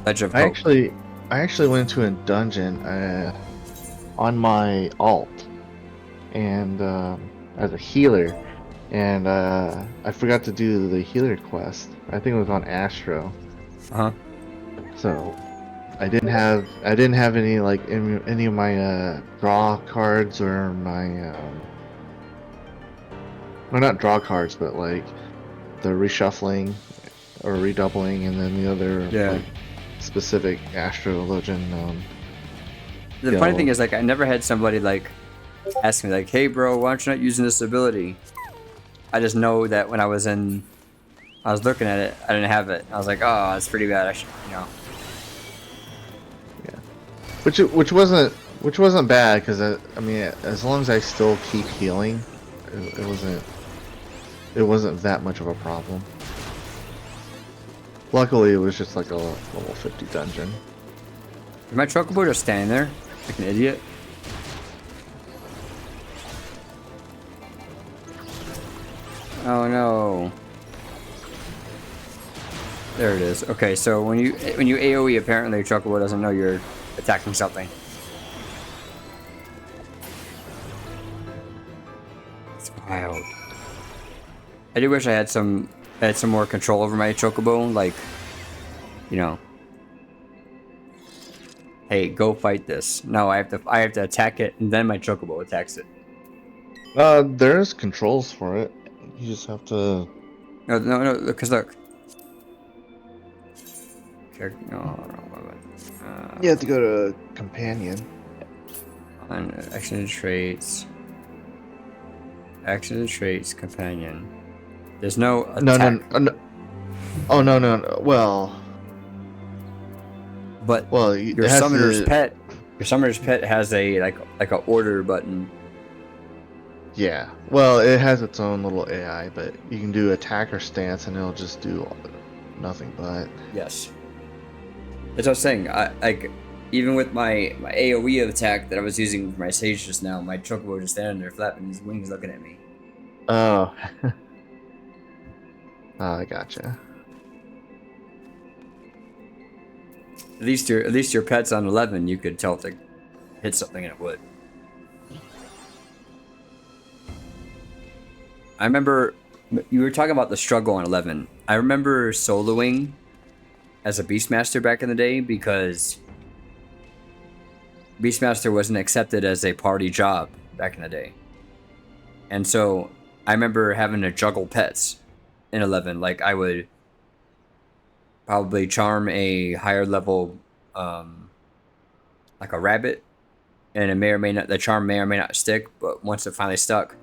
Ledge of I Hope. actually went to a dungeon on my alt and as a healer, and I forgot to do the healer quest. I think it was on Astro, Uh-huh. so I didn't have any like any of my draw cards or my well, not draw cards, but like the reshuffling or redoubling, and then the other Yeah. like specific Astro Legend The funny thing skill. is, like, I never had somebody like ask me, like, "Hey, bro, why aren't you not using this ability?" I just know that when I was looking at it, I didn't have it. I was like, "Oh, it's pretty bad." I should, you know. Yeah, which wasn't bad because I mean as long as I still keep healing, it wasn't that much of a problem. Luckily, it was just like a level 50 dungeon. Is my chocobo just standing there like an idiot? Oh no. There it is. Okay, so when you AoE, apparently chocobo doesn't know you're attacking something. It's wild. I do wish I had some more control over my chocobo, like, you know, hey, go fight this. No, I have to attack it, and then my chocobo attacks it. There's controls for it. You just have to. No, no, no, because look. No, You have to go to companion. on action traits, companion. There's no No, attack, no. Oh no. but It has to. your summoner's pet has a like a order button. Yeah. Well, it has its own little AI, but you can do attacker stance, and it'll just do nothing but. Yes, that's what I was saying. I like even with my AOE attack that I was using with my sage just now, my chocobo just standing there flapping his wings, looking at me. Oh. Oh, I gotcha. At least your pet's on 11. You could tell if it hit something and it would. I remember you were talking about the struggle on 11. I remember soloing as a Beastmaster back in the day because Beastmaster wasn't accepted as a party job back in the day. And so I remember having to juggle pets in 11. Like I would probably charm a higher level, like a rabbit, and the charm may or may not stick, but once it finally stuck,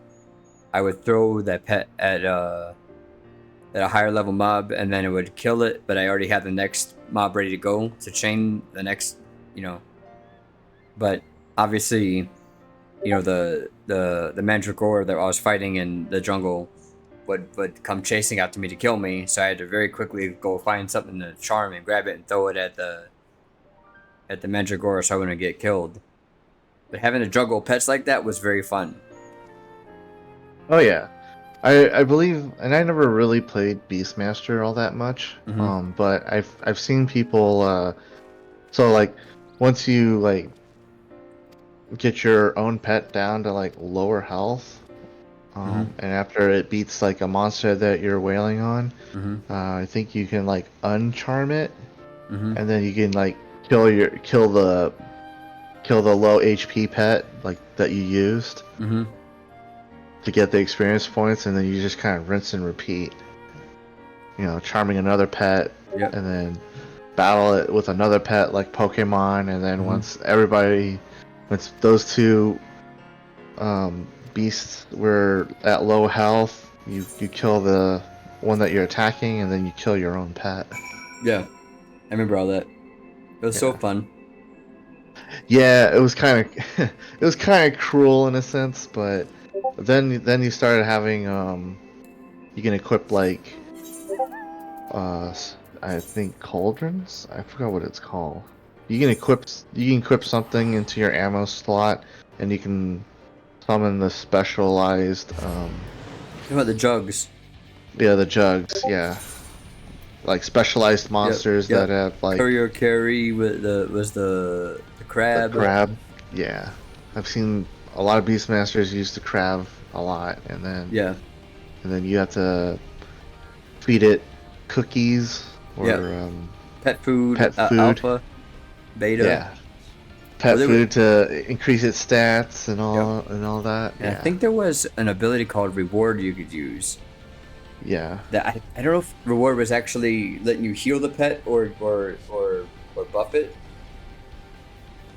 I would throw that pet at a higher level mob, and then it would kill it. But I already had the next mob ready to go to chain the next, you know. But obviously, you know the mandragora that I was fighting in the jungle would come chasing after me to kill me. So I had to very quickly go find something to charm and grab it and throw it at the mandragora so I wouldn't get killed. But having to juggle pets like that was very fun. Oh yeah. I believe, and I never really played Beastmaster all that much. Mm-hmm. But I've seen people. So like, once you like get your own pet down to like lower health, Mm-hmm. and after it beats like a monster that you're wailing on, Mm-hmm. I think you can like uncharm it, Mm-hmm. and then you can like kill the low HP pet like that you used Mm-hmm. to get the experience points, and then you just kind of rinse and repeat. You know, charming another pet, Yep. and then battle it with another pet like Pokemon, and then once those two beasts were at low health, you kill the one that you're attacking, and then you kill your own pet. Yeah. I remember all that. It was so Yeah, fun. yeah, it was kind of it was kind of cruel in a sense, but then you started having you can equip like I think cauldrons. I forgot what it's called. You can equip something into your ammo slot, and you can summon the specialized What about the jugs? yeah, the jugs, yeah. like specialized monsters yep. that have like Courier carry was the the crab. crab. Yeah, I've seen a lot of Beastmasters use the crab a lot, Yeah, and then you have to feed it cookies yeah. or Pet food, pet food. alpha, beta. Yeah, Well, pet there was, food to increase its stats yep. and all that. And I Yeah, think there was an ability called reward you could use. yeah. That I don't know if reward was actually letting you heal the pet or buff it.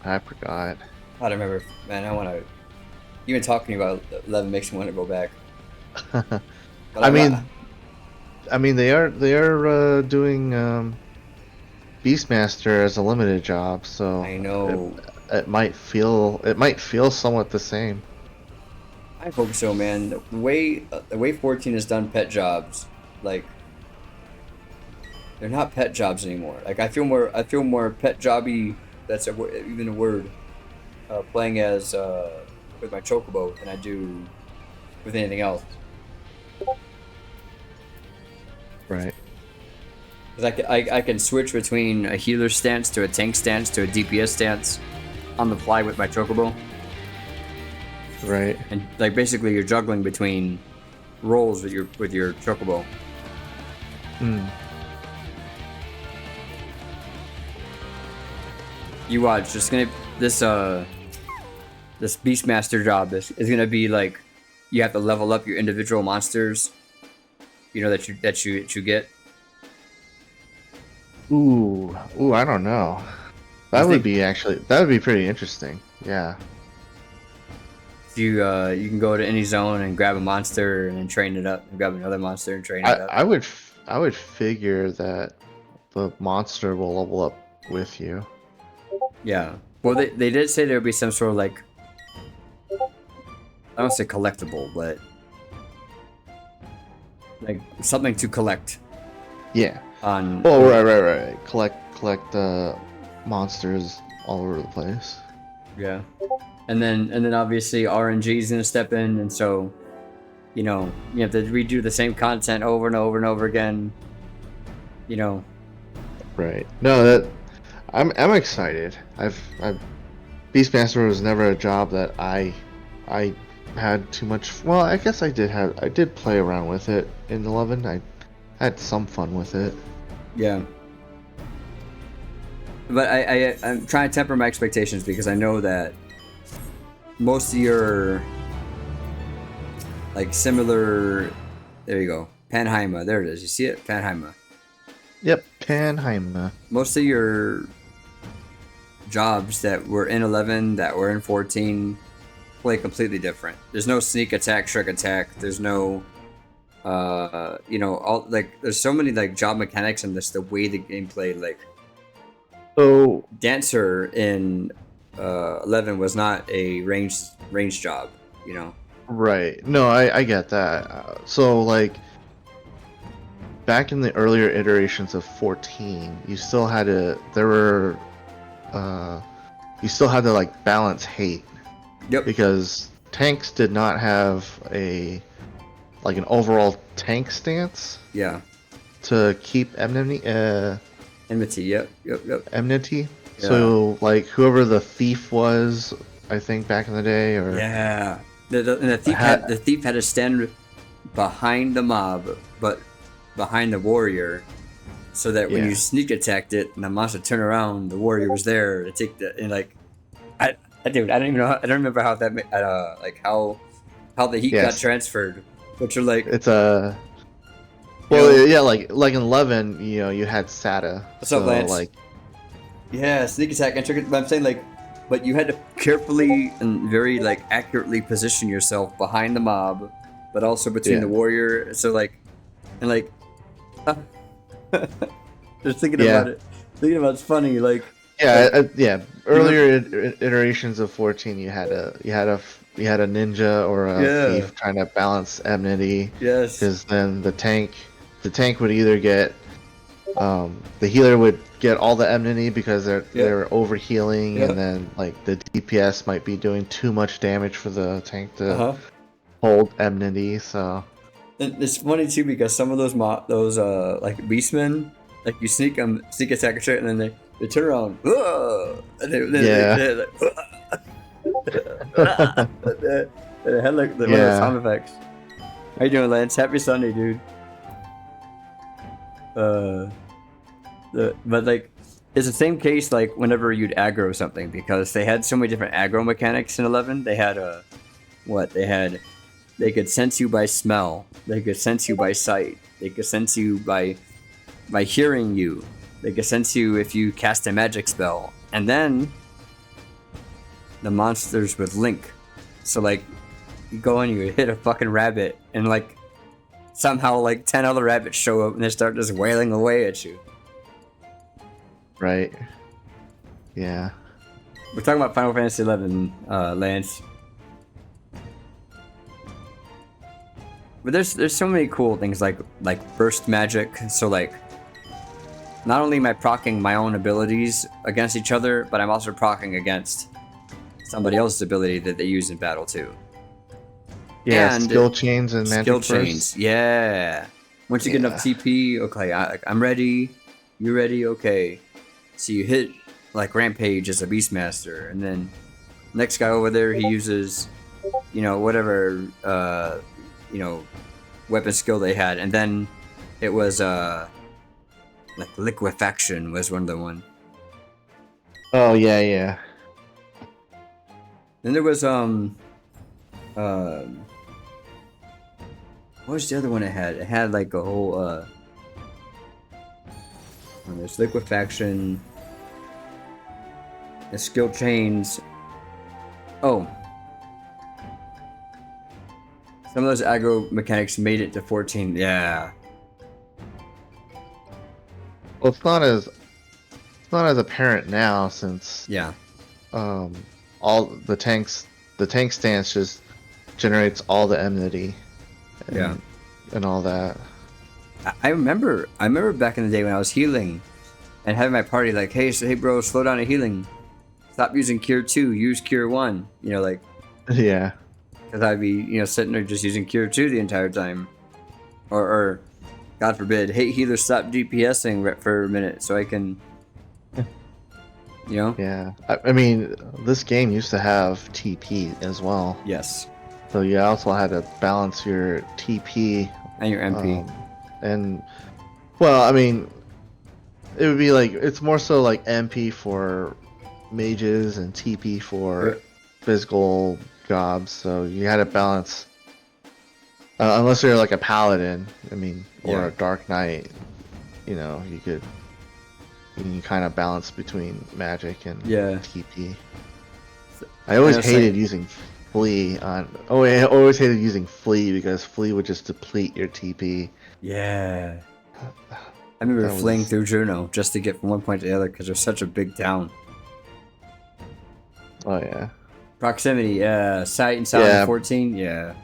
I forgot. I don't remember. Man, I want to. Even talking about 11 makes me want to go back. But I mean, they are doing Beastmaster as a limited job, so I know. it might feel somewhat the same. I hope so, man. The way 14 has done pet jobs, like they're not pet jobs anymore. Like I feel more pet jobby. That's even a word. Playing as with my chocobo than I do with anything else. Right. Because I can switch between a healer stance to a tank stance to a DPS stance on the fly with my chocobo. Right. And like basically you're juggling between roles with your chocobo. Mm. You watch, this Beastmaster job is gonna be like you have to level up your individual monsters. You know that you get. Ooh, I don't know. That would be pretty interesting. Yeah. You can go to any zone and grab a monster and then train it up, and grab another monster and train it up. I would figure that the monster will level up with you. Yeah. Well, they did say there would be some sort of like, I don't say collectible, but like something to collect Yeah. on. Oh, right. Collect monsters all over the place. Yeah. And then obviously RNG is gonna step in, and so, you have to redo the same content over and over and over again. Right. No, that I'm excited. I've Beastmaster was never a job that I had too much. Well, I guess I did play around with it in 11. I had some fun with it. Yeah. But I'm trying to temper my expectations because I know that most of your like similar. There you go, Panheima. There it is. You see it, Panheima. Yep, Panheim. Most of your jobs that were in 11 that were in 14 play completely different. There's no sneak attack, shrek attack. There's no all like there's so many like job mechanics and just the way the game played. Like, So dancer in 11 was not a range job, right. No, I get that. So like back in the earlier iterations of 14, you still had to like balance hate. Yep. Because tanks did not have an overall tank stance Yeah. to keep enmity. Enmity. Yep. Enmity. Yeah. So like whoever the thief was, I think back in the day, or Yeah. The thief had to stand behind the mob, but behind the warrior, so that when you sneak attacked it and the monster turned around, the warrior was there to take the and like, I don't even know. I don't remember how that how the heat got transferred. But you're like, it's a. Well, yeah, like in 11, you had SATA. What's up, Lance? Like, yeah, sneak attack and trick. But I'm saying like, but you had to carefully and very like accurately position yourself behind the mob, but also between the warrior. So like, and like, just thinking about it. Thinking about it's funny. Like, earlier iterations of 14, you had a ninja or a thief trying to balance enmity. Yes. Because then the tank would either get the healer would get all the enmity because they're over healing, and then like the DPS might be doing too much damage for the tank to hold enmity. So And it's funny too because some of those like beastmen, like you sneak attack a shit, and then they turn around, "Whoa!" and Yeah. they're like, "Whoa!" They had like one of those Yeah. sound effects. How you doing, Lance? Happy Sunday, dude. But like, it's the same case like whenever you'd aggro something because they had so many different aggro mechanics in 11. They had they could sense you by smell. They could sense you by sight. They could sense you by hearing you. They could sense you if you cast a magic spell. And then the monsters would link. So like you go and you hit a fucking rabbit and like somehow like 10 other rabbits show up and they start just wailing away at you. Right. Yeah. We're talking about Final Fantasy 11, Lance. But there's so many cool things like burst magic. So like, not only am I proccing my own abilities against each other, but I'm also proccing against somebody else's ability that they use in battle too. Yeah. And Skill chains and magic skill bursts. chains, yeah. Once you get enough TP, okay, I'm ready. You ready? Okay. So you hit like Rampage as a Beastmaster, and then next guy over there he uses, whatever weapon skill they had, and then it was like liquefaction was one of the one. Oh yeah, yeah. Then there was what was the other one it had? It had like a whole there's liquefaction, the skill chains. Oh. Some of those aggro mechanics made it to 14. Yeah. Well, it's not as apparent now since Yeah. all the tank stance just generates all the enmity. And all that. I remember back in the day when I was healing and having my party like, hey bro, slow down at healing. Stop using Cure 2, use Cure 1. Like Yeah. because I'd be, sitting there just using Cure 2 the entire time. Or God forbid, hey healer, stop DPSing for a minute so I can, Yeah. I mean, this game used to have TP as well. Yes. So you also had to balance your TP. And your MP. And, well, I mean, it would be like, it's more so like MP for mages and TP for physical gobs, so you had to balance. Unless you're like a paladin, or a dark knight, you can kind of balance between magic and TP. I always hated using Flea on. Oh, I always hated using Flea because Flea would just deplete your TP. Yeah. I remember fleeing through Juno just to get from one point to the other because there's such a big town. Oh yeah. Proximity, sight and sound in 14, yeah.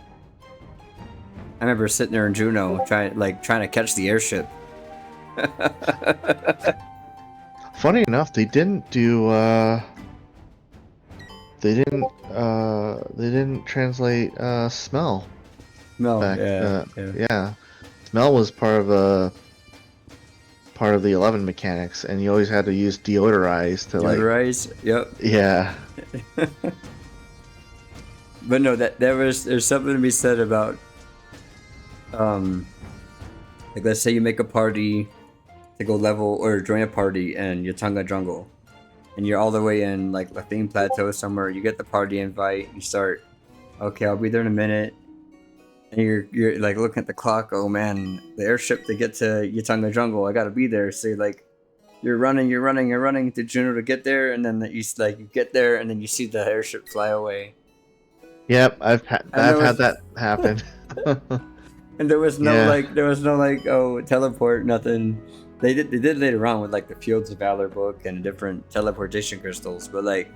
I remember sitting there in Juno trying to catch the airship. Funny enough, they didn't do they didn't translate smell. No, back, yeah. Smell was part of the 11 mechanics, and you always had to use deodorize to Yep. Yeah. But no, there's something to be said about like let's say you make a party to go level or join a party in Yatunga Jungle, and you're all the way in like Lathine Plateau somewhere. You get the party invite. You start. Okay, I'll be there in a minute. And you're like looking at the clock. Oh man, the airship to get to Yatunga Jungle. I gotta be there. So you're running to Juno to get there, and then you get there, and then you see the airship fly away. Yep, I've had that happen. And there was no teleport, nothing. They did later on with like the Fields of Valor book and different teleportation crystals, but like,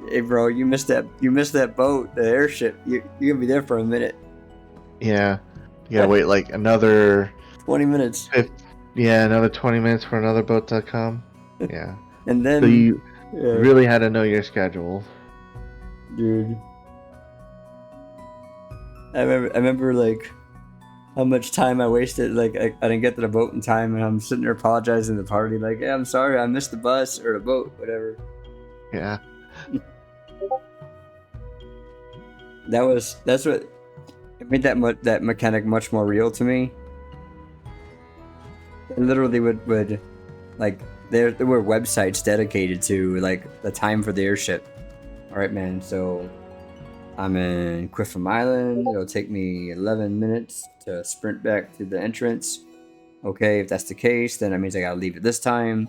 hey bro, you missed that boat, the airship. You're gonna be there for a minute. Yeah, you gotta wait like another 20 minutes. Another 20 minutes for another boat to come. Yeah. And then so you really had to know your schedule, dude. I remember like how much time I wasted. Like I didn't get to the boat in time, and I'm sitting there apologizing to the party, like, "Yeah, I'm sorry, I missed the bus or the boat, whatever." Yeah. That's what it made that mechanic much more real to me. It literally would like there were websites dedicated to like the time for the airship. All right, man. So I'm in Quiffam Island. It'll take me 11 minutes to sprint back to the entrance. Okay, if that's the case, then that means I gotta leave at this time.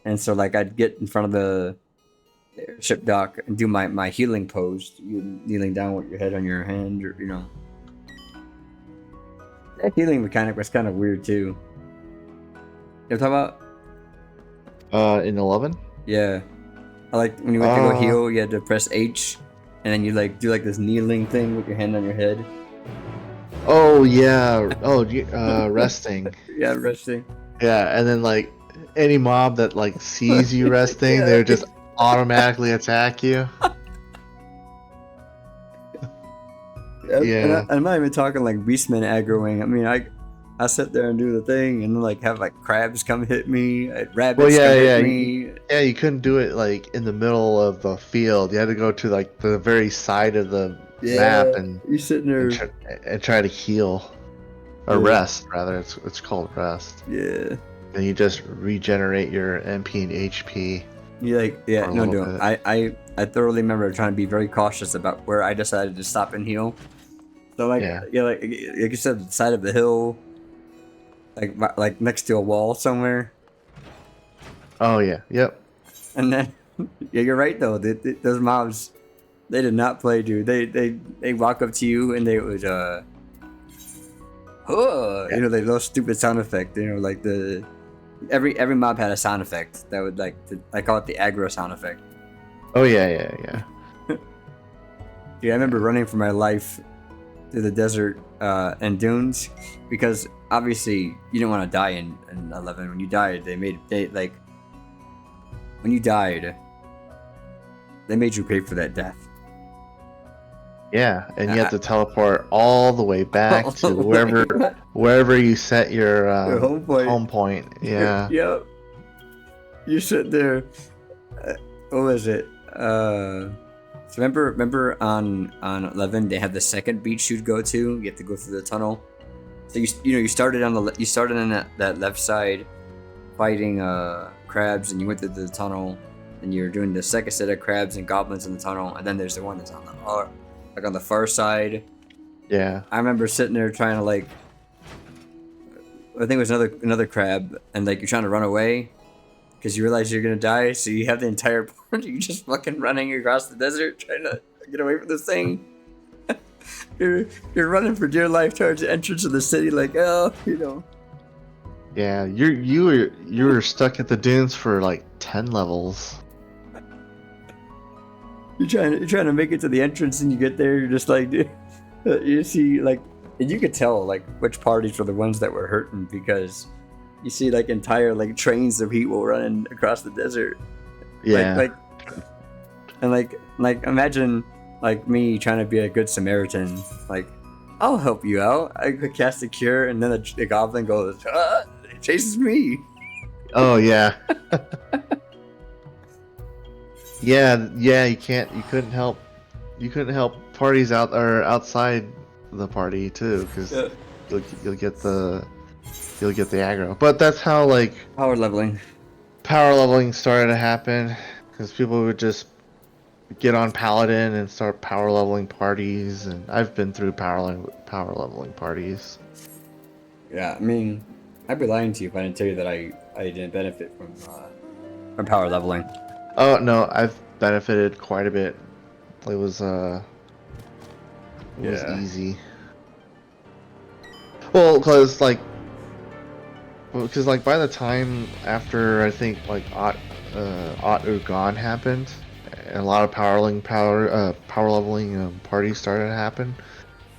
And so like I'd get in front of the airship dock and do my healing pose, you kneeling down with your head on your hand, or that healing mechanic was kind of weird too. You know what I'm talking about? In 11. Yeah, I like when you went to go heal, you had to press H, and then you like do like this kneeling thing with your hand on your head. Oh yeah. Oh, resting. Yeah, resting. Yeah, and then like any mob that like sees you resting, Yeah. they would just automatically attack you. Yeah. And I'm not even talking like beastmen aggroing. I mean, I sit there and do the thing, and then like have like crabs come hit me, rabbits come hit me. Yeah, you couldn't do it like in the middle of the field. You had to go to like the very side of the map and you're sitting there and try to heal or rest rather. It's called rest. Yeah. And you just regenerate your MP and HP. You like no. I thoroughly remember trying to be very cautious about where I decided to stop and heal. So like like you said, the side of the hill, like next to a wall somewhere. Oh yeah, yep. And then yeah, you're right though. Those mobs, they did not play, dude. They walk up to you and they would they those stupid sound effect. Like the every mob had a sound effect that would I call it the aggro sound effect. Oh yeah. Yeah, I remember running for my life through the desert and dunes because obviously you didn't want to die in 11. When you died, when you died, they made you pay for that death. Yeah, and you have to teleport all the way back to wherever you set your home point. Yeah. Yep. You sit there. What was it? So remember on 11 they had the second beach you'd go to. You have to go through the tunnel. So you started on that left side, fighting crabs, and you went through the tunnel, and you're doing the second set of crabs and goblins in the tunnel, and then there's the one that's on the far side. Yeah. I remember sitting there trying to I think it was another crab, and you're trying to run away because you realize you're gonna die, so you have the entire part you just fucking running across the desert trying to get away from this thing. You're running for dear life towards the entrance of the city, Yeah, you were stuck at the dunes for like 10 levels. You're trying to make it to the entrance, and you get there, you're just you see and you could tell which parties were the ones that were hurting because you see entire trains of people running across the desert. Yeah. And imagine me trying to be a good Samaritan. I'll help you out. I could cast a cure, and then the goblin goes, it chases me. Oh yeah. Yeah. You couldn't help parties outside the party too, because you'll get the aggro. But that's how power leveling started to happen, because people would just get on Paladin and start power leveling parties, and I've been through power leveling parties. Yeah, I mean, I'd be lying to you if I didn't tell you that I didn't benefit from power leveling. Oh no, I've benefited quite a bit. It was easy. Well, because by the time after I think Ot Ugon happened, a lot of power leveling parties started to happen.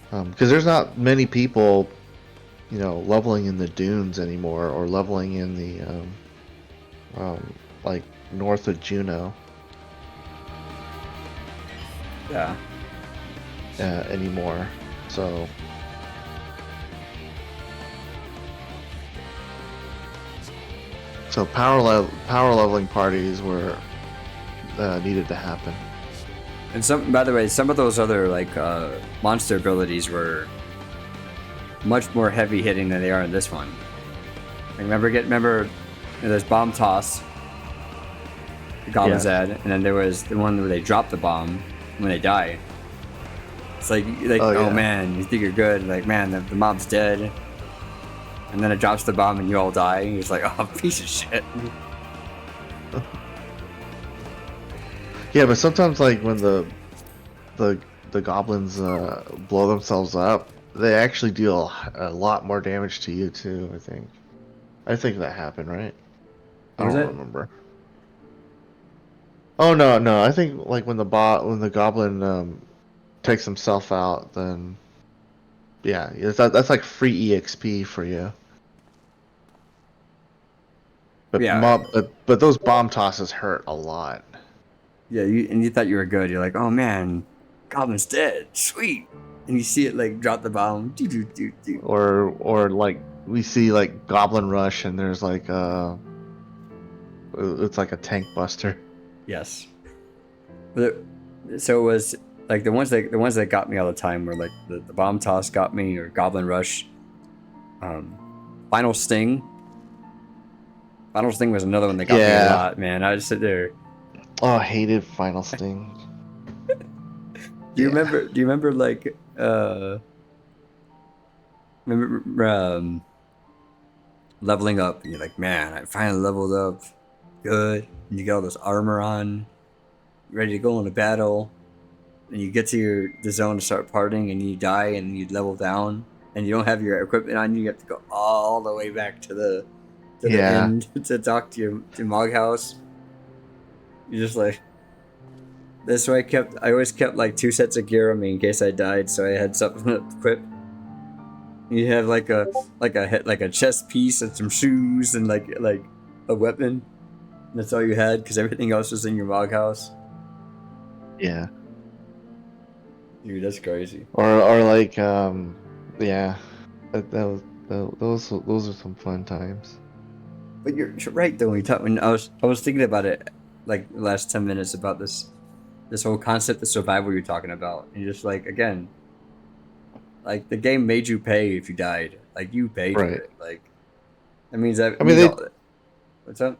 Because there's not many people, leveling in the dunes anymore, or leveling in the north of Juneau. Yeah. Anymore. So So power leveling parties were needed to happen. And by the way, some of those other like monster abilities were much more heavy hitting than they are in this one. Like, remember, there's bomb toss. The goblins had, and then there was the one where they drop the bomb when they die. It's like oh man, you think you're good, like man, the mob's dead, and then it drops the bomb and you all die. And you're just like, oh, piece of shit. Yeah, but sometimes like when the goblins blow themselves up, they actually deal a lot more damage to you too. I think that happened, right? I don't remember. Oh no! I think like when the goblin takes himself out, then yeah, that's like free EXP for you. But Yeah, but those bomb tosses hurt a lot. yeah. You thought you were good. You're like, oh man, goblin's dead, sweet. And you see it like drop the bomb, Or like we see like Goblin Rush, and there's like it's like a tank buster. Yes. So it was like the ones that got me all the time were like the bomb toss got me, or Goblin Rush. Final Sting. Final Sting was another one that got me a lot, man. I just sit there. Oh, I hated Final Sting. Do you remember like leveling up and you're like, man, I finally leveled up good, and you got all this armor on, ready to go into battle, and you get to the zone to start partying, and you die and you level down and you don't have your equipment on you. You have to go all the way back to the end to talk to your Mog house. You're just like, that's why I always kept like 2 sets of gear on me in case I died, so I had something to equip. You have like a chest piece and some shoes and like a weapon. That's all you had because everything else was in your Mog house. Yeah. Dude, that's crazy. Or like yeah, those are some fun times. But you're right though. When I was thinking about it, like the last 10 minutes about this whole concept of survival you're talking about, and you're just like, again, like the game made you pay if you died. Like you paid for it. Like that means that. I mean, what's up?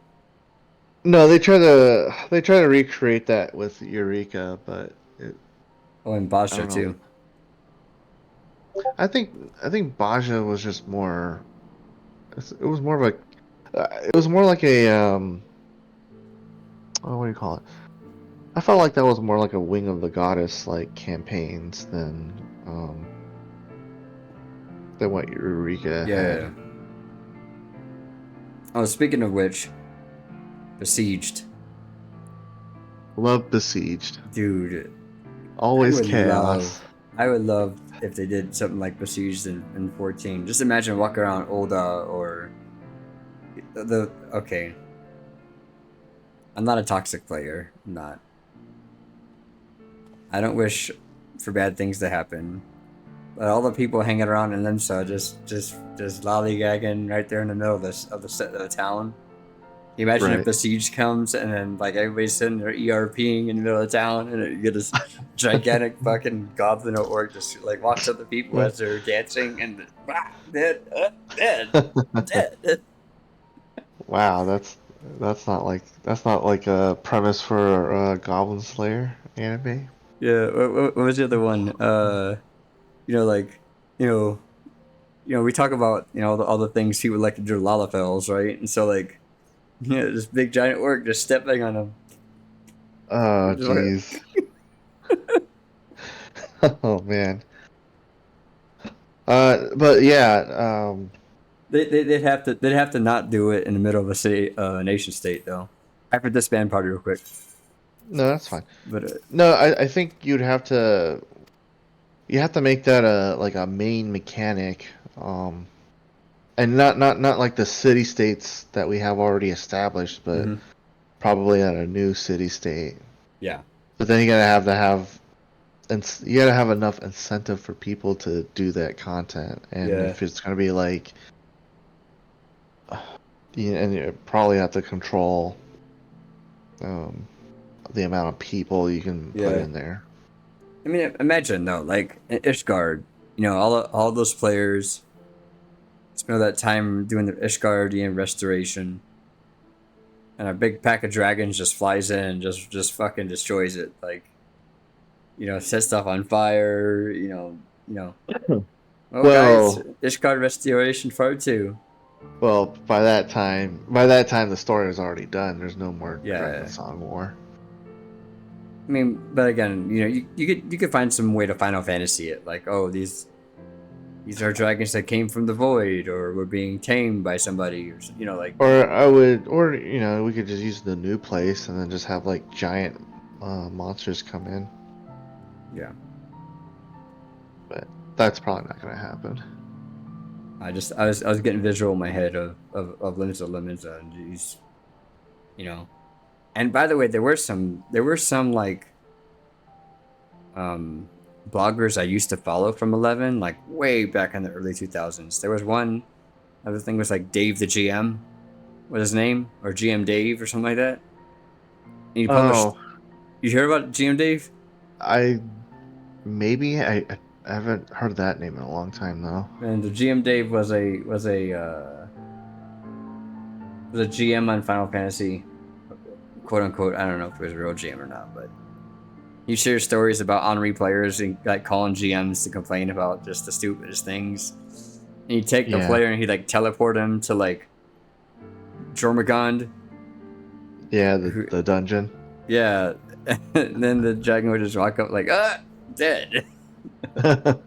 No, they try to recreate that with Eureka, but and Basha too. I think Baja was just more. It was more of a. It was more like a oh, what do you call it? I felt like that was more like a Wing of the Goddess like campaigns than what Eureka had. Oh, speaking of which, Besieged. Love Besieged. Dude. Always chaos. I would love if they did something like Besieged in 14. Just imagine walking around Ul'dah or okay. I'm not a toxic player. I'm not. I don't wish for bad things to happen. But all the people hanging around in Limsa just lollygagging right there in the middle of the town. You imagine if Besiege comes and then like everybody's sitting there ERPing in the middle of town, and you get this gigantic fucking goblin or orc just like walks up to people as they're dancing and dead. Wow, that's not like a premise for a Goblin Slayer anime. Yeah, what was the other one? We talk about all the things people like to do Lalafels, right? And so like. Yeah, this big giant orc just stepping on him. Oh jeez. Oh man. But yeah. They'd have to not do it in the middle of a city, nation state though. I have to disband party real quick. No, that's fine. But no, I think you have to make that a main mechanic. And not like the city states that we have already established, but probably at a new city state. Yeah. But then you gotta have enough incentive for people to do that content, and if it's gonna be like and you probably have to control the amount of people you can put Yeah. in there. I mean, imagine though, like in Ishgard, you know, all those players spend all that time doing the Ishgardian restoration, and a big pack of dragons just flies in and just fucking destroys it. Like, you know, set stuff on fire. Oh guys, Well, Ishgard restoration part 2. well, by that time the story is already done. There's no more Dragon Yeah. Song War. I mean, but again, you know, you could find some way to Final Fantasy it, like, oh, these are dragons that came from the void or were being tamed by somebody, or you know, like, Or you know, we could just use the new place and then just have like giant monsters come in. yeah. But that's probably not gonna happen. I was getting visual in my head of limits and these, you know. And by the way, there were some like um bloggers I used to follow from 11, like way back in the early 2000s. There was one other thing was like Dave the GM was his name, or GM Dave or something like that. And he published. Oh, You hear about GM Dave? I maybe I haven't heard that name in a long time though. And the GM Dave was a GM on Final Fantasy, quote unquote. I don't know if it was a real GM or not, but he shares stories about Henri players and like calling GMs to complain about just the stupidest things. And he'd take the Yeah, player and he'd like teleport him to like Jormungand. yeah, Who, the dungeon. yeah, and then the dragon would just walk up like, dead. I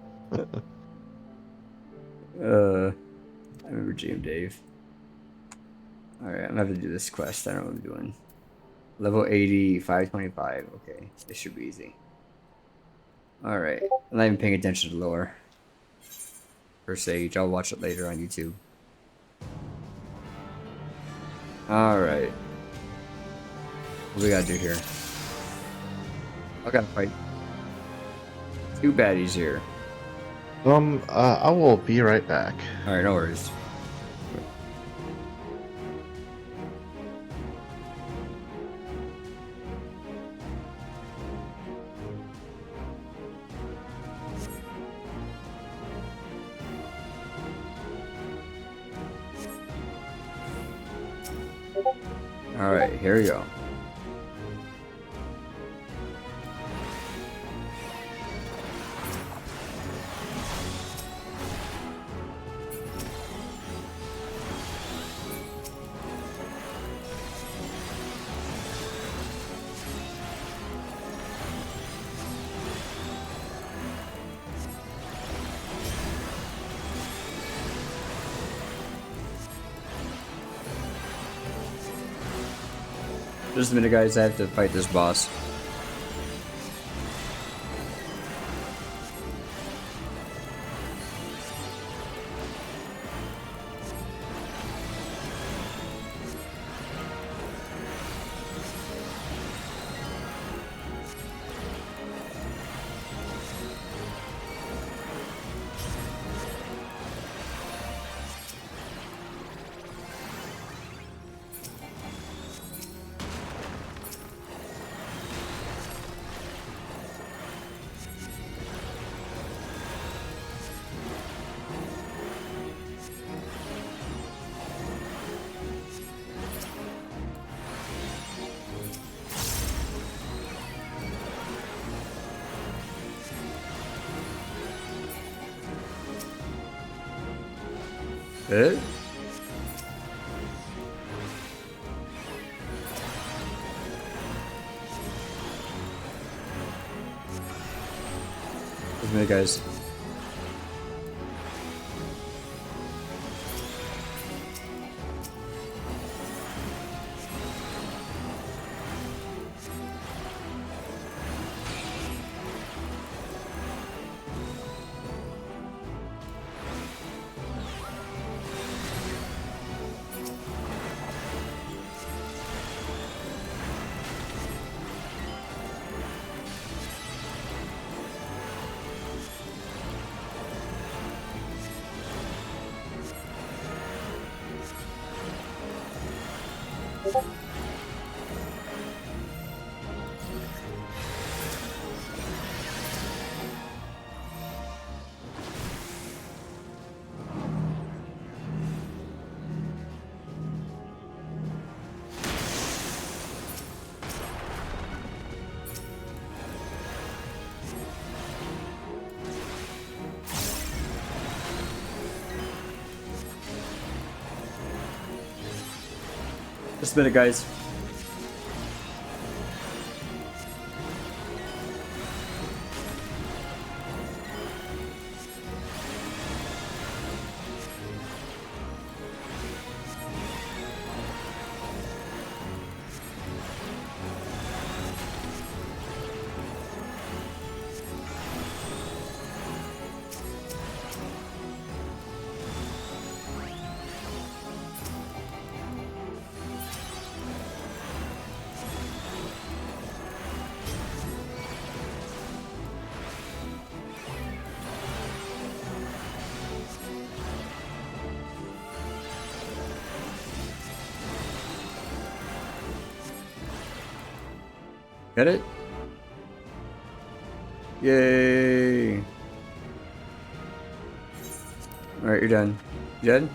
remember GM Dave. Alright, I'm gonna have to do this quest. I don't know what I'm doing. Level 80, 525. Okay, this should be easy. Alright, I'm not even paying attention to lore. For Sage, I'll watch it later on YouTube. Alright. What do we gotta do here? I gotta fight 2 baddies here. I will be right back. Alright, no worries. Alright, here we go. Just a minute, guys. I have to fight this boss. Eh? Just a minute, guys. Just a minute, guys. Get it? Yay! Alright, you're done. You done?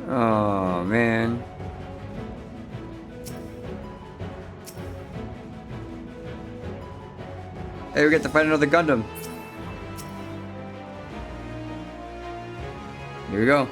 Oh, man. Hey, we get to fight another Gundam. Here we go.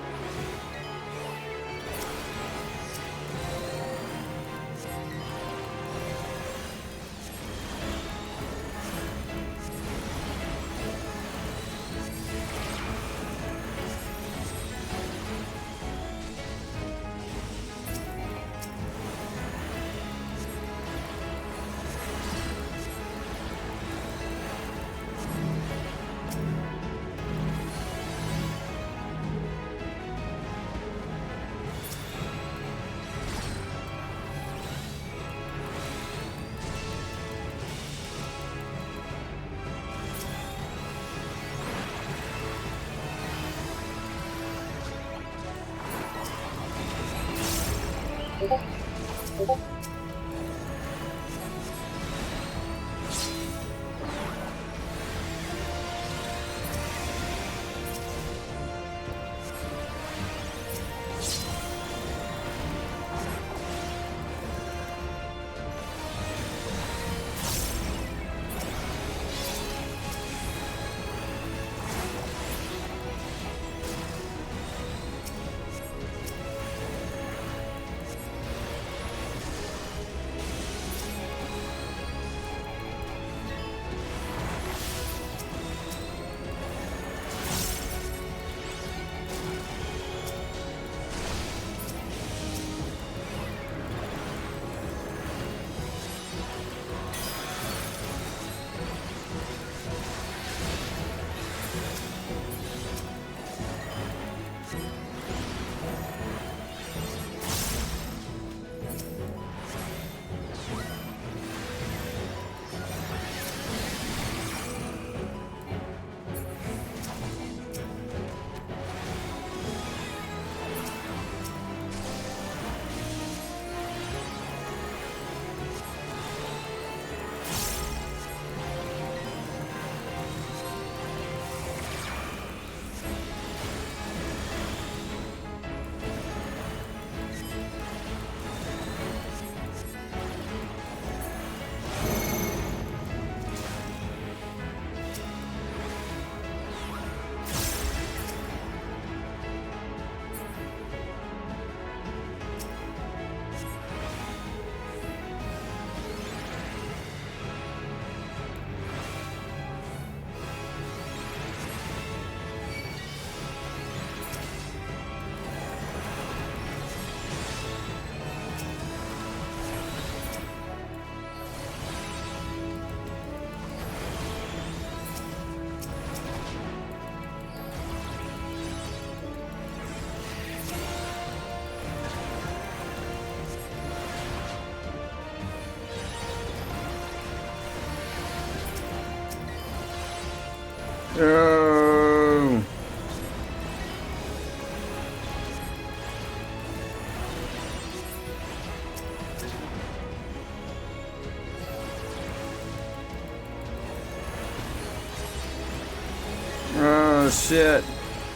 Oh shit.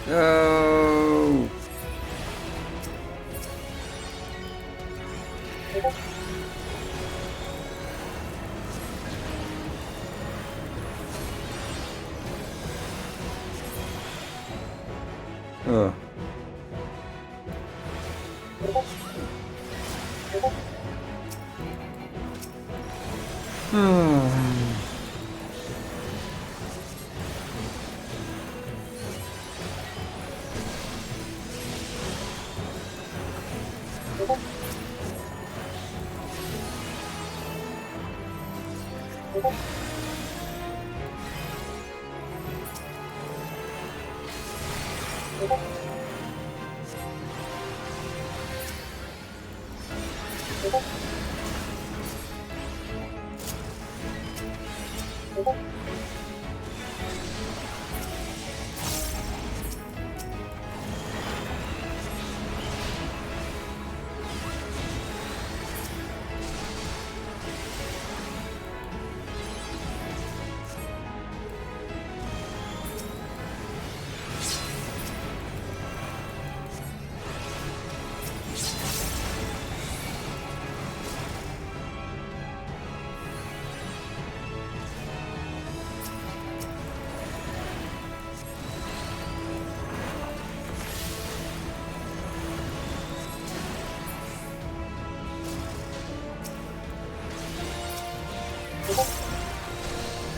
No. Oh.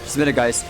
Submit it, guys.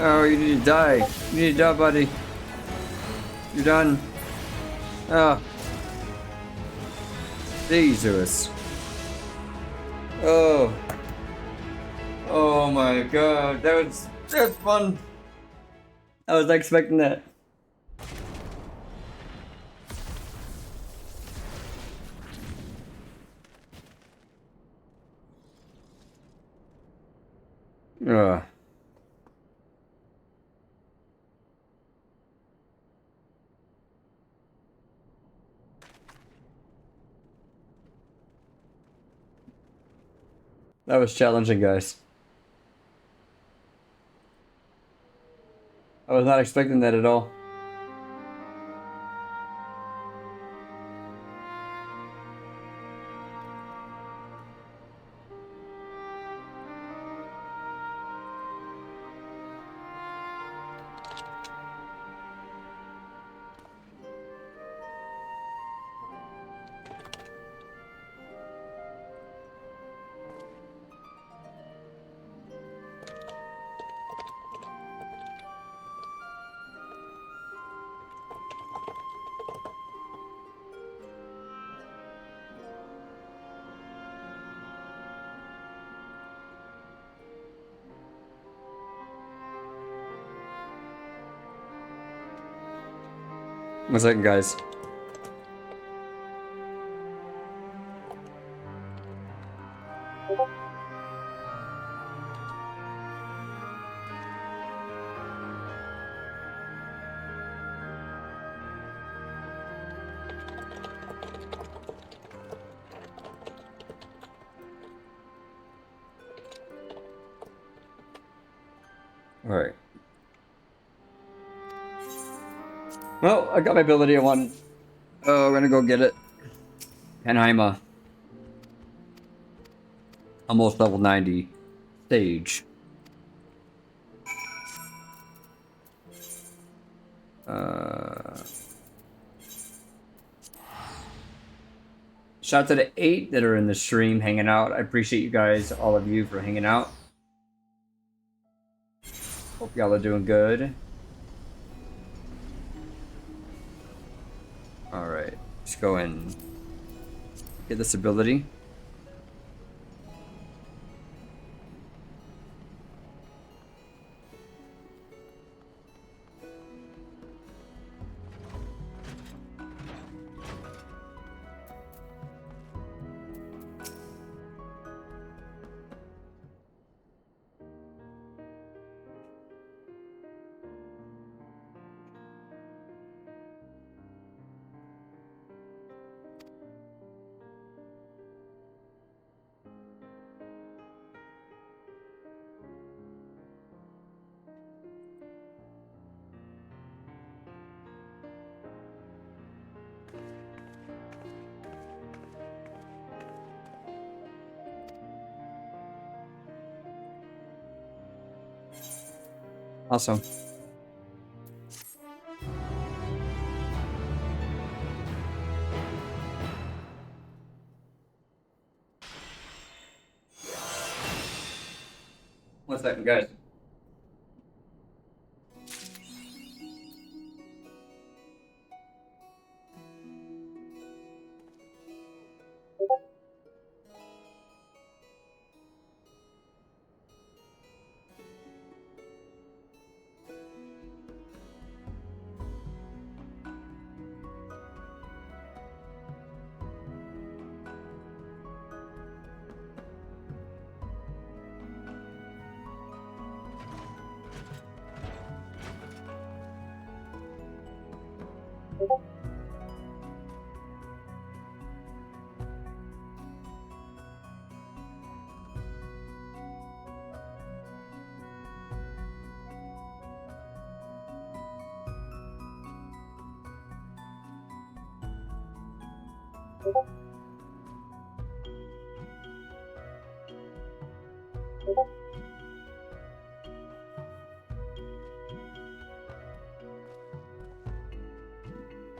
Oh, you need to die. You need to die, buddy. You're done. Oh. Jesus. Oh. Oh my god. That's fun. I was not expecting that. Ugh. That was challenging, guys. I was not expecting that at all. One second, guys. Alright. Well, I got my ability I want. Oh, I'm gonna go get it. Penheimer. Almost level 90. Stage. Shout out to the 8 that are in the stream hanging out. I appreciate you guys, all of you, for hanging out. Hope y'all are doing good. Alright, let's go and get this ability. Awesome. One second, guys.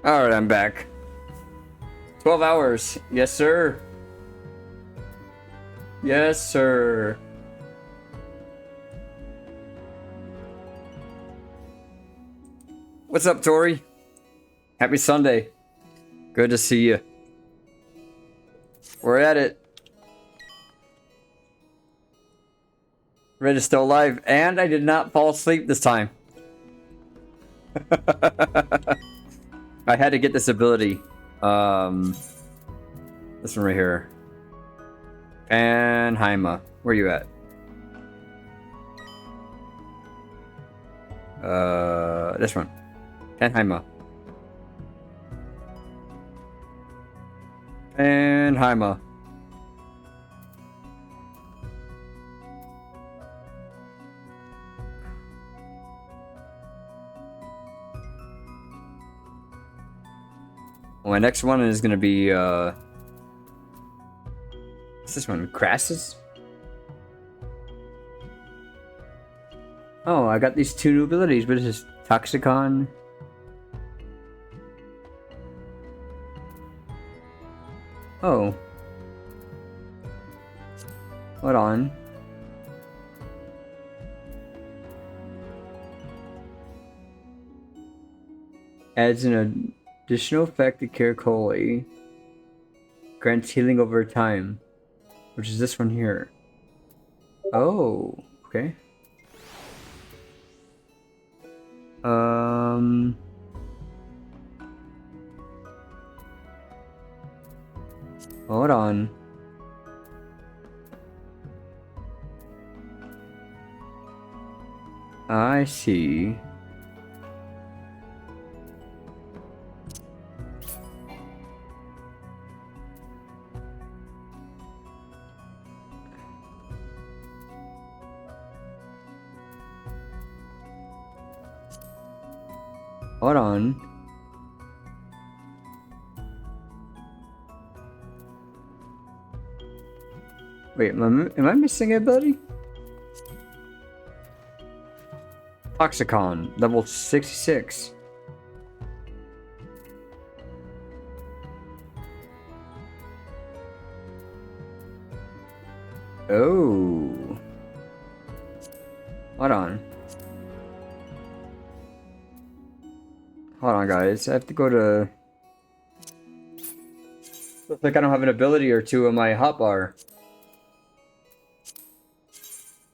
Alright, I'm back. 12 hours. Yes, sir. Yes, sir. What's up, Tori? Happy Sunday. Good to see you. We're at it. Red is still alive, and I did not fall asleep this time. I had to get this ability. This one right here. Panheima. Where you at? This one. Panheima. Panheima. My next one is gonna be what's this one? Crassus? Oh, I got these 2 new abilities, but it's just Toxicon. Oh. Hold on. Adds an additional effect to Kirkoli. Grants healing over time. Which is this one here. Oh, okay. Hold on. I see. Hold on. Wait, am I missing an ability? Toxicon, level 66. Oh. Hold on. Hold on, guys. I have to go to... Looks like I don't have an ability or two in my hotbar.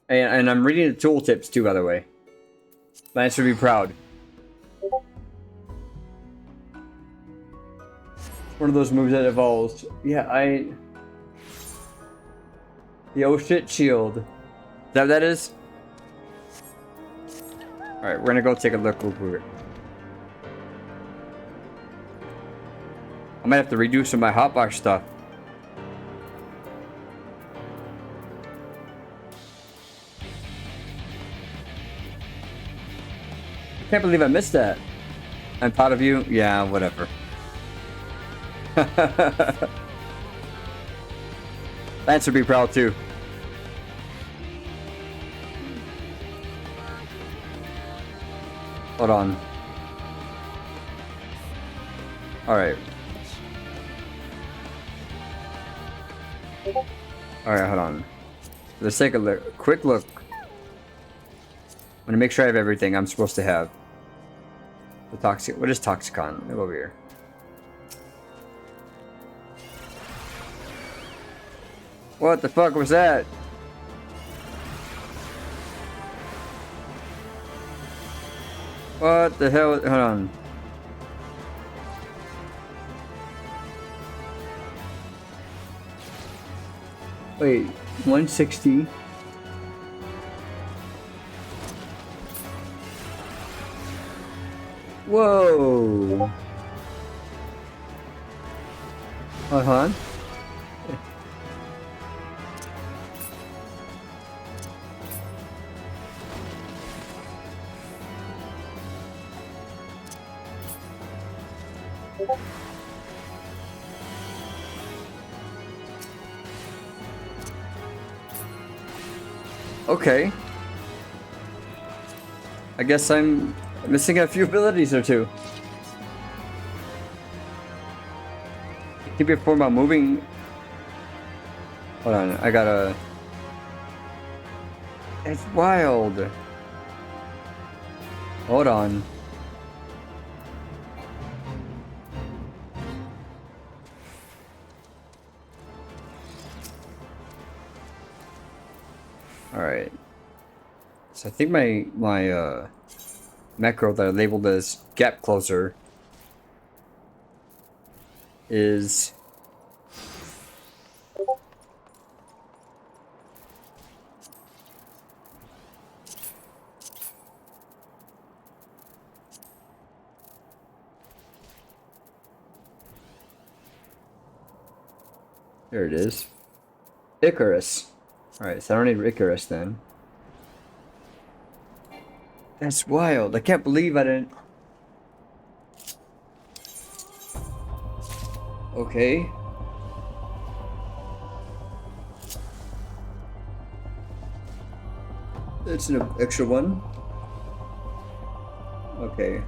And I'm reading the tooltips too, by the way. Lance would be proud. One of those moves that evolves. Yeah, the oh shit shield. Is that what that is? Alright, we're gonna go take a look over it. I might have to redo some of my hotbar stuff. I can't believe I missed that. I'm proud of you. Yeah, whatever. Lance would be proud too. Hold on. Alright. Alright, hold on. Let's take a look. Quick look. I'm gonna make sure I have everything I'm supposed to have. The toxic. What is Toxicon? Let me go over here. What the fuck was that? What the hell? Hold on. Wait, 160. Whoa. Uh-huh. Okay. I guess I'm missing a few abilities or two. Keep your form while moving. Hold on, I gotta... It's wild. Hold on. Alright. So I think my macro that I labeled as gap closer is there it is. Icarus. Alright, so I don't need Icarus then. That's wild. I can't believe I didn't... Okay. That's an extra one. Okay.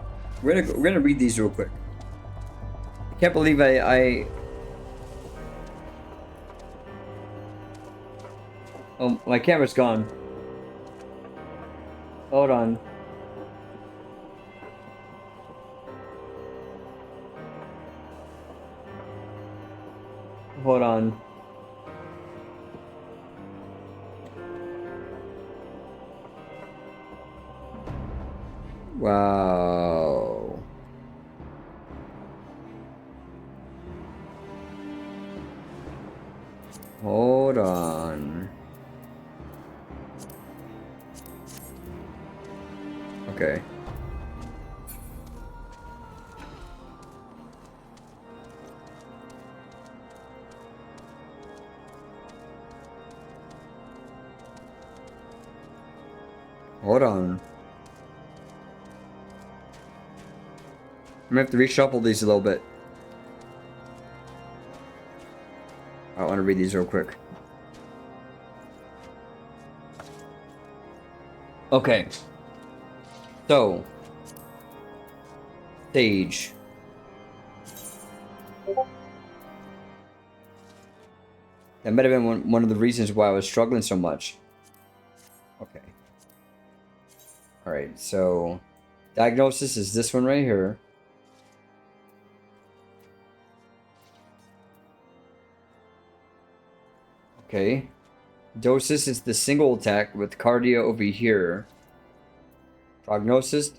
We're gonna read these real quick. I can't believe I Oh, my camera's gone. Hold on. Hold on. Wow. Hold on. Okay. Hold on. gonna have to reshuffle these a little bit. I want to read these real quick. Okay. So, stage. That might have been one of the reasons why I was struggling so much. Okay. Alright, so diagnosis is this one right here. Okay. Dosis is the single attack with cardio over here. Prognosis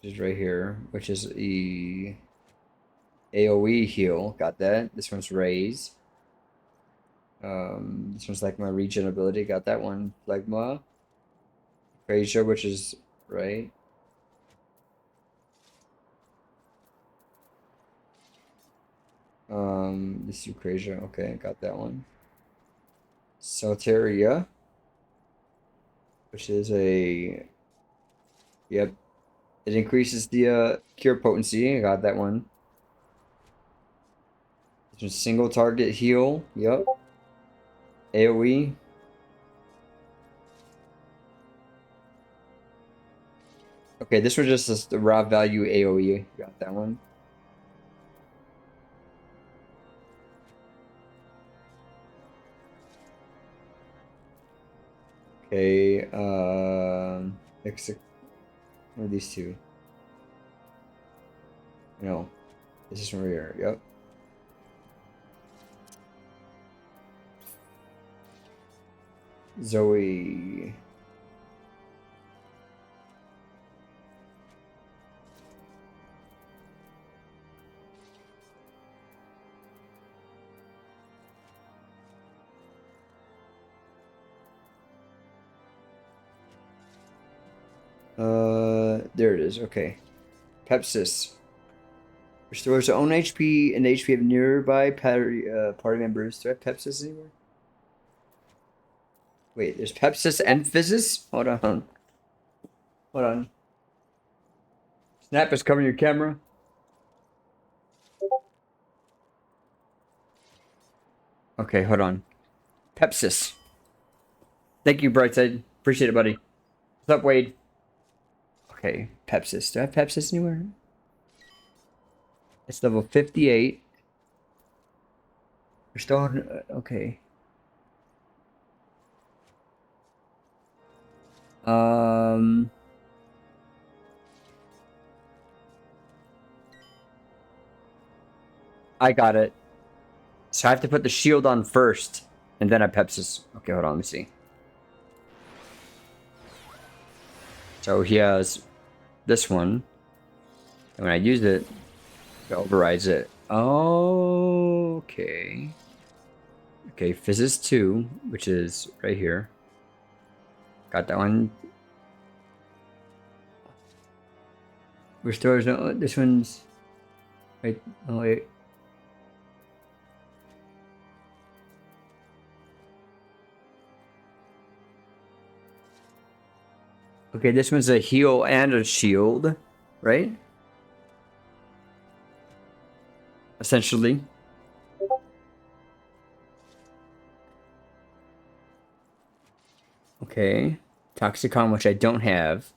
is right here, which is a AoE heal. Got that. This one's raise. This one's like my regen ability. Got that one. Phlegma. Eorzea, which is right. This is Eorzea. Okay, got that one. Soteria, which is a, yep, it increases the cure potency. I got that one. This one's single target heal. Yep. AoE. Okay, this was just the raw value AoE. Got that one. Okay, what are these two? No, this is from here. Yep. Zoe. There it is. Okay. Pepsis. Restores their own HP and the HP of nearby party members. Do I have Pepsis anywhere? Wait, there's Pepsis and Physis? Hold on. Hold on. Snap is covering your camera. Okay, hold on. Pepsis. Thank you, Brightside. Appreciate it, buddy. What's up, Wade? Okay, Pepsis. Do I have Pepsis anywhere? It's level 58. We're still on, okay. I got it. So I have to put the shield on first, and then I Pepsis. Okay, hold on, let me see. So he has this one, and when I use it, it overrides it. Oh, okay. Okay, Physis 2, which is right here. Got that one. Restores no. This one's. Wait. Oh wait. Okay, this one's a heal and a shield, right? Essentially. Okay. Toxicon, which I don't have.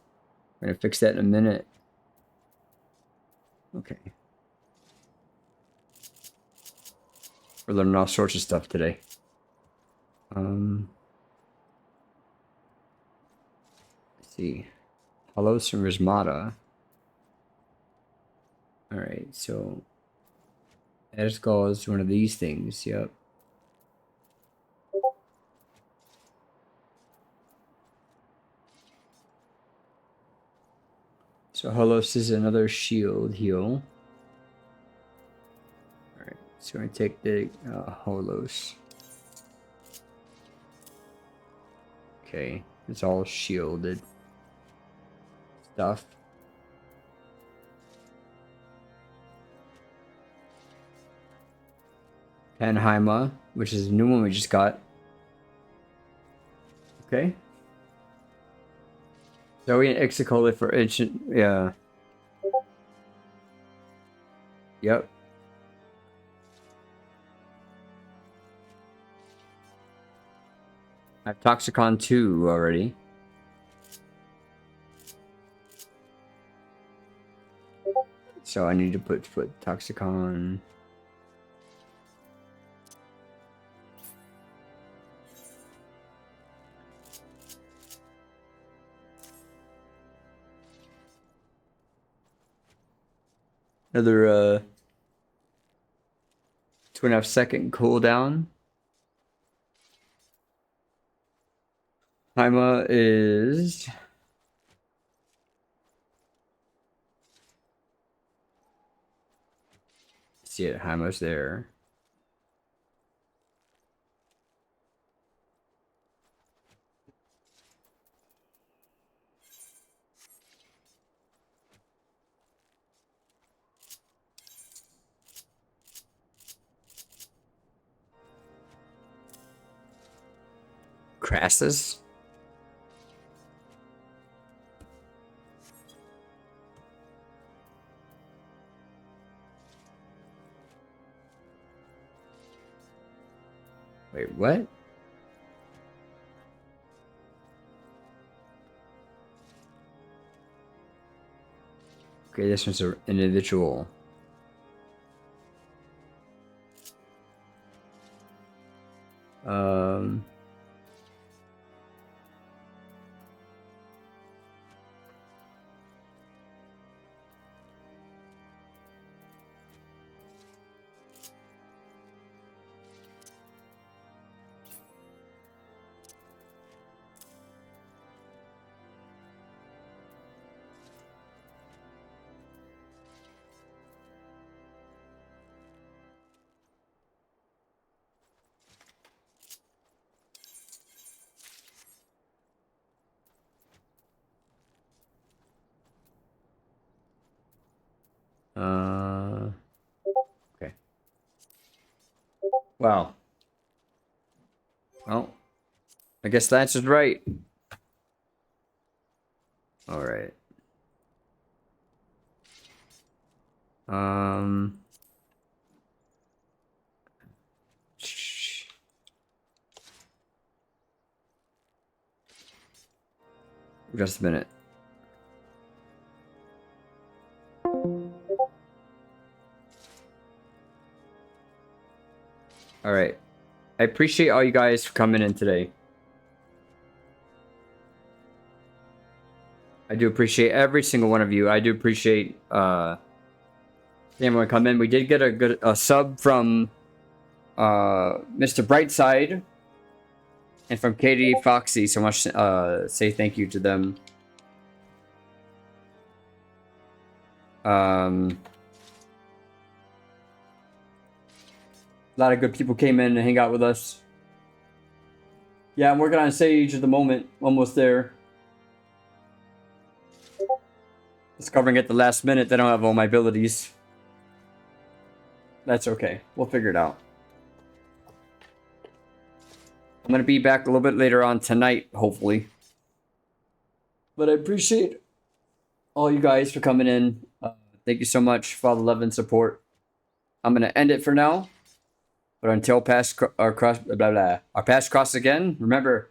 I'm gonna fix that in a minute. Okay. We're learning all sorts of stuff today. Let's see. Hello, Surismata. Alright, so Ediscall is one of these things, yep. So Holos is another shield heal. Alright, so we're gonna take the Holos. Okay, it's all shielded stuff. Panheima, which is a new one we just got. Okay. Zoe and Ixicola for ancient. Yeah. Yep. I have Toxicon 2 already. So I need to put Toxicon. Another 2.5 second cooldown. Haima is. See it, Haima's there. Crassus? Wait, what? Okay, this one's an individual. Um... Okay. Wow. Well, I guess the answer's right. All right. Um. Just a minute. All right. I appreciate all you guys for coming in today. I do appreciate every single one of you. I do appreciate everyone come in. We did get a sub from Mr. Brightside and from Katie Foxy. So much say thank you to them. A lot of good people came in and hang out with us. Yeah, I'm working on Sage at the moment. Almost there. Discovering at the last minute that I don't have all my abilities. That's okay. We'll figure it out. I'm going to be back a little bit later on tonight, hopefully. But I appreciate all you guys for coming in. Thank you so much for all the love and support. I'm going to end it for now. But until our paths cross again, remember,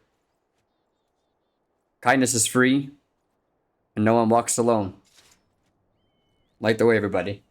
kindness is free, and no one walks alone. Light the way, everybody.